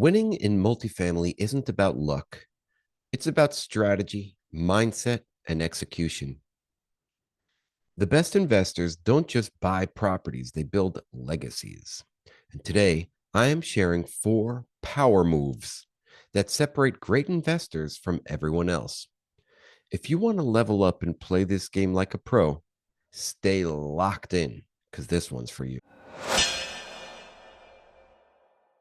Winning in multifamily isn't about luck. It's about strategy, mindset, and execution. The best investors don't just buy properties, they build legacies. And today, I am sharing 4 power moves that separate great investors from everyone else. If you want to level up and play this game like a pro, stay locked in because this one's for you.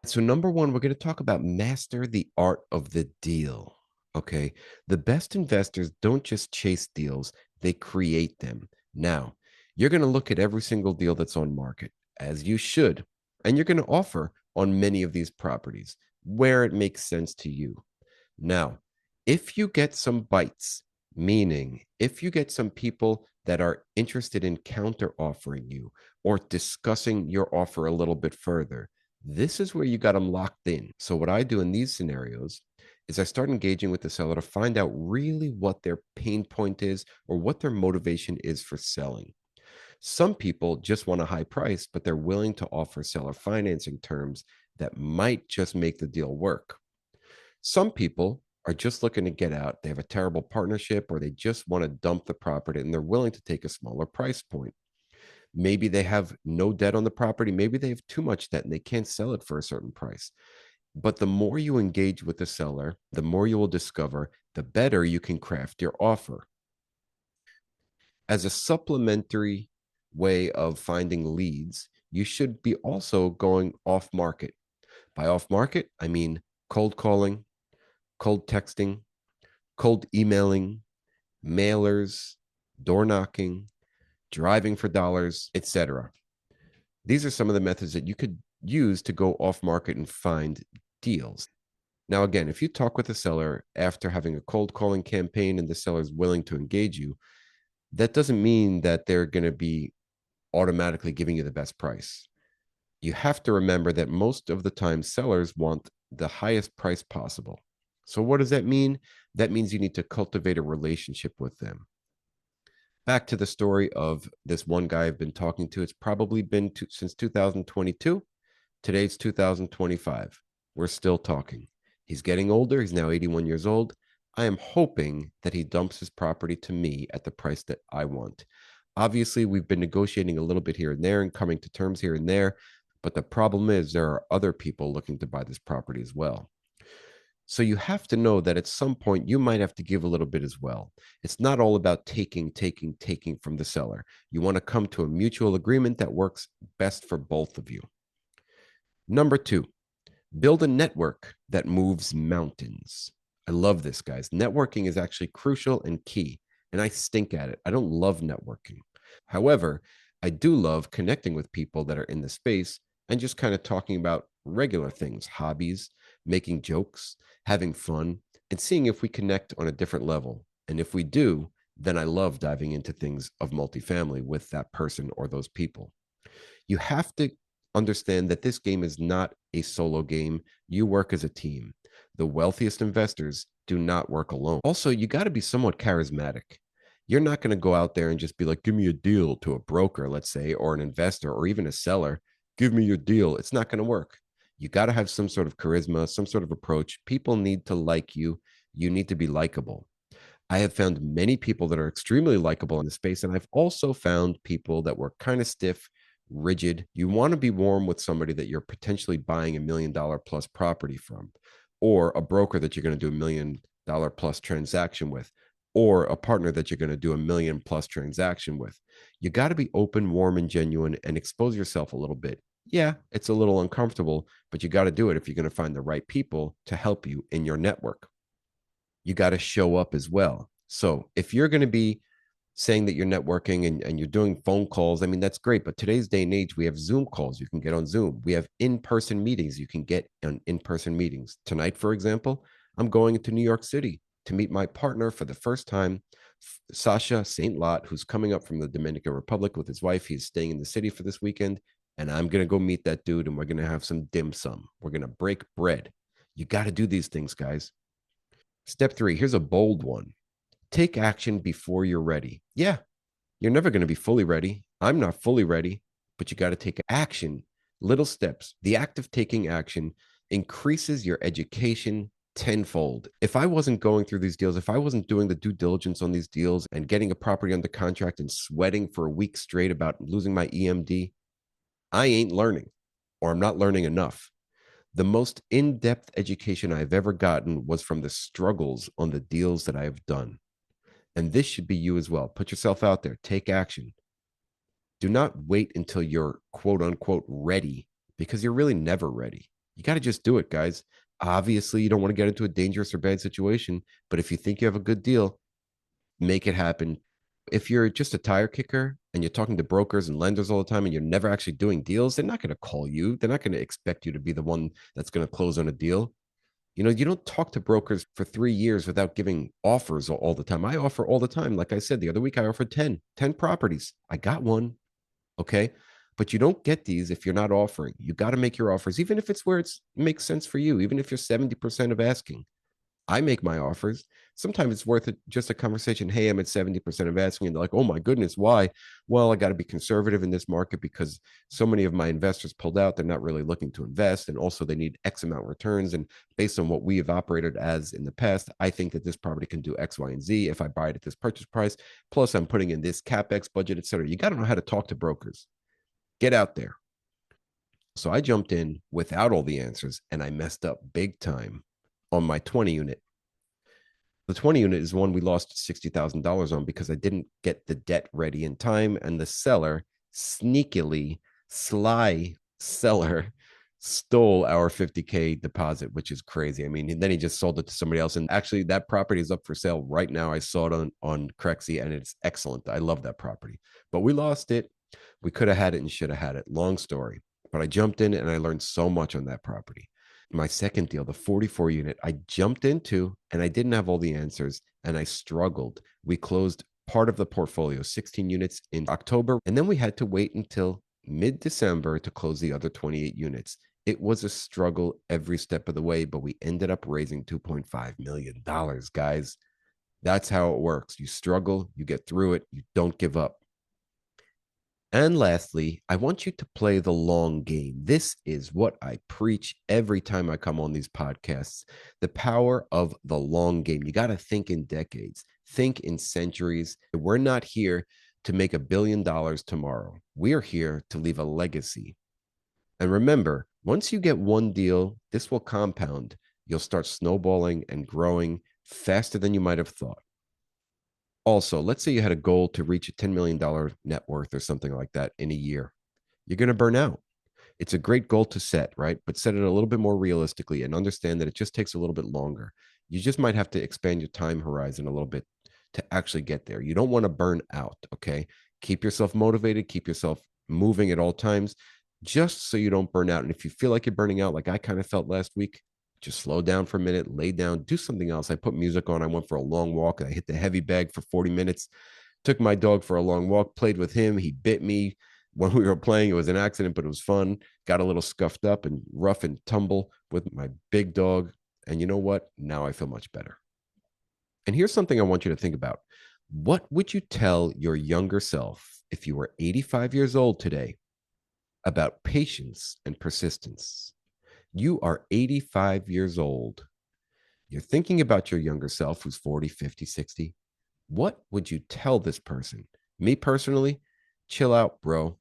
So, number one, we're going to talk about master the art of the deal. Okay. The best investors don't just chase deals, they create them. Now, you're going to look at every single deal that's on market, as you should, and you're going to offer on many of these properties where it makes sense to you. Now, if you get some bites, meaning if you get some people that are interested in counter offering you or discussing your offer a little bit further, this is where you got them locked in. So, what I do in these scenarios is I start engaging with the seller to find out really what their pain point is or what their motivation is for selling. Some people just want a high price, but they're willing to offer seller financing terms that might just make the deal work. Some people are just looking to get out. They have a terrible partnership or they just want to dump the property and they're willing to take a smaller price point. Maybe they have no debt on the property. Maybe they have too much debt and they can't sell it for a certain price. But the more you engage with the seller, the more you will discover, the better you can craft your offer. As a supplementary way of finding leads, you should be also going off market. By off market, I mean cold calling, cold texting, cold emailing, mailers, door knocking, driving for dollars, etc. These are some of the methods that you could use to go off market and find deals. Now, again, if you talk with a seller after having a cold calling campaign and the seller is willing to engage you, that doesn't mean that they're going to be automatically giving you the best price. You have to remember that most of the time sellers want the highest price possible. So, what does that mean? That means you need to cultivate a relationship with them. Back to the story of this one guy I've been talking to. It's probably been since 2022. Today's 2025. We're still talking. He's getting older. He's now 81 years old. I am hoping that he dumps his property to me at the price that I want. Obviously, we've been negotiating a little bit here and there and coming to terms here and there. But the problem is there are other people looking to buy this property as well. So you have to know that at some point you might have to give a little bit as well. It's not all about taking from the seller. You want to come to a mutual agreement that works best for both of you. Number two, build a network that moves mountains. I love this, guys. Networking is actually crucial and key, and I stink at it. I don't love networking. However, I do love connecting with people that are in the space and just kind of talking about regular things, hobbies, making jokes, having fun, and seeing if we connect on a different level. And if we do, then I love diving into things of multifamily with that person or those people. You have to understand that this game is not a solo game. You work as a team. The wealthiest investors do not work alone. Also, you got to be somewhat charismatic. You're not going to go out there and just be like, give me a deal to a broker, let's say, or an investor, or even a seller. Give me your deal. It's not going to work. You got to have some sort of charisma, some sort of approach. People need to like you. You need to be likable. I have found many people that are extremely likable in the space, and I've also found people that were kind of stiff, rigid. You want to be warm with somebody that you're potentially buying $1 million plus property from, or a broker that you're going to do $1 million plus transaction with, or a partner that you're going to do $1 million plus transaction with. You got to be open, warm, and genuine and expose yourself a little bit. Yeah, it's a little uncomfortable, but you got to do it if you're going to find the right people to help you in your network. You got to show up as well. So if you're going to be saying that you're networking and you're doing phone calls, I mean, that's great. But today's day and age, we have Zoom calls you can get on Zoom. We have in-person meetings you can get on in-person meetings. Tonight, for example, I'm going to New York City to meet my partner for the first time, Sasha St. Lot, who's coming up from the Dominican Republic with his wife. He's staying in the city for this weekend. And I'm going to go meet that dude and we're going to have some dim sum. We're going to break bread. You got to do these things, guys. Step three, here's a bold one. Take action before you're ready. Yeah, you're never going to be fully ready. I'm not fully ready, but you got to take action, little steps. The act of taking action increases your education tenfold. If I wasn't going through these deals, if I wasn't doing the due diligence on these deals and getting a property under contract and sweating for a week straight about losing my EMD, I ain't learning, or I'm not learning enough. The most in depth education I've ever gotten was from the struggles on the deals that I have done. And this should be you as well. Put yourself out there, take action. Do not wait until you're quote unquote ready, because you're really never ready. You got to just do it, guys. Obviously, you don't want to get into a dangerous or bad situation, but if you think you have a good deal, make it happen. If you're just a tire kicker and you're talking to brokers and lenders all the time and you're never actually doing deals, they're not going to call you. They're not going to expect you to be the one that's going to close on a deal. You know, you don't talk to brokers for 3 years without giving offers all the time. I offer all the time. Like I said, the other week I offered 10 properties. I got one. Okay. But you don't get these if you're not offering. You got to make your offers, even if it's where it makes sense for you, even if you're 70% of asking. I make my offers. Sometimes it's worth it, just a conversation. Hey, I'm at 70% of asking. And they're like, oh my goodness, why? Well, I got to be conservative in this market because so many of my investors pulled out. They're not really looking to invest. And also they need X amount returns. And based on what we have operated as in the past, I think that this property can do X, Y, and Z if I buy it at this purchase price. Plus, I'm putting in this CapEx budget, et cetera. You got to know how to talk to brokers. Get out there. So I jumped in without all the answers and I messed up big time on my 20 unit. The 20 unit is one we lost $60,000 on because I didn't get the debt ready in time. And the seller, sneakily, sly seller, stole our 50K deposit, which is crazy. I mean, then he just sold it to somebody else. And actually, that property is up for sale right now. I saw it on Crexy and it's excellent. I love that property, but we lost it. We could have had it and should have had it. Long story. But I jumped in and I learned so much on that property. My second deal, the 44 unit, I jumped into and I didn't have all the answers and I struggled. We closed part of the portfolio, 16 units in October, and then we had to wait until mid-December to close the other 28 units. It was a struggle every step of the way, but we ended up raising $2.5 million, guys. That's how it works. You struggle, you get through it, you don't give up. And lastly, I want you to play the long game. This is what I preach every time I come on these podcasts, the power of the long game. You got to think in decades, think in centuries. We're not here to make $1 billion tomorrow. We're here to leave a legacy. And remember, once you get one deal, this will compound. You'll start snowballing and growing faster than you might have thought. Also, let's say you had a goal to reach a $10 million net worth or something like that in a year. You're going to burn out. It's a great goal to set, right? But set it a little bit more realistically and understand that it just takes a little bit longer. You just might have to expand your time horizon a little bit to actually get there. You don't want to burn out, okay? Keep yourself motivated, keep yourself moving at all times, just so you don't burn out. And if you feel like you're burning out, like I kind of felt last week, just slow down for a minute, lay down, do something else. I put music on. I went for a long walk. I hit the heavy bag for 40 minutes, took my dog for a long walk, played with him. He bit me when we were playing. It was an accident, but it was fun. Got a little scuffed up and rough and tumble with my big dog. And you know what? Now I feel much better. And here's something I want you to think about. What would you tell your younger self if you were 85 years old today about patience and persistence? You are 85 years old. You're thinking about your younger self who's 40, 50, 60. What would you tell this person? Me personally, chill out, bro.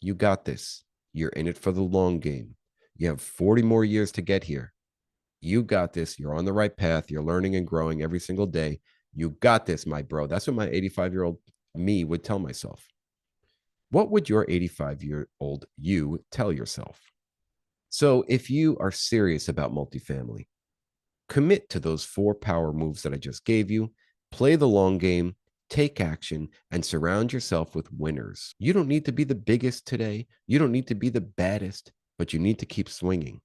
You got this. You're in it for the long game. You have 40 more years to get here. You got this. You're on the right path. You're learning and growing every single day. You got this, my bro. That's what my 85-year-old me would tell myself. What would your 85-year-old you tell yourself? So if you are serious about multifamily, commit to those 4 power moves that I just gave you, play the long game, take action, and surround yourself with winners. You don't need to be the biggest today. You don't need to be the baddest, but you need to keep swinging.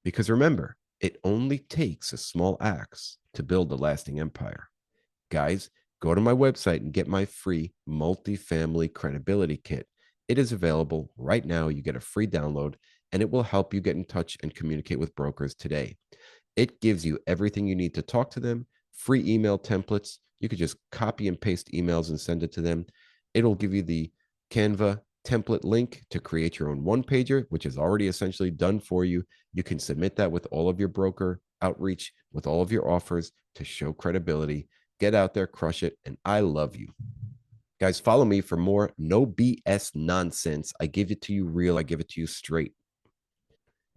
Because remember, it only takes a small axe to build a lasting empire. Guys, go to my website and get my free multifamily credibility kit. It is available right now. You get a free download, and it will help you get in touch and communicate with brokers today. It gives you everything you need to talk to them, free email templates. You could just copy and paste emails and send it to them. It'll give you the Canva template link to create your own one-pager, which is already essentially done for you. You can submit that with all of your broker outreach, with all of your offers to show credibility. Get out there, crush it, and I love you. Guys, follow me for more no BS nonsense. I give it to you real. I give it to you straight.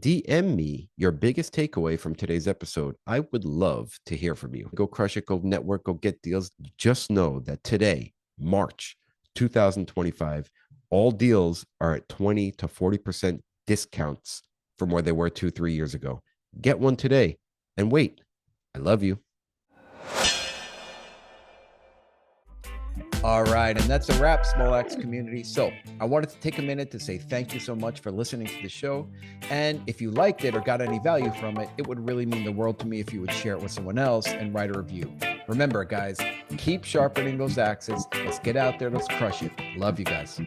DM me your biggest takeaway from today's episode. I would love to hear from you. Go crush it, go network, go get deals. Just know that today, March 2025, all deals are at 20 to 40% discounts from where they were 2-3 years ago. Get one today and wait. I love you. All right, and that's a wrap, Small Axe community. So I wanted to take a minute to say thank you so much for listening to the show. And if you liked it or got any value from it, it would really mean the world to me if you would share it with someone else and write a review. Remember, guys, keep sharpening those axes. Let's get out there. Let's crush it. Love you guys.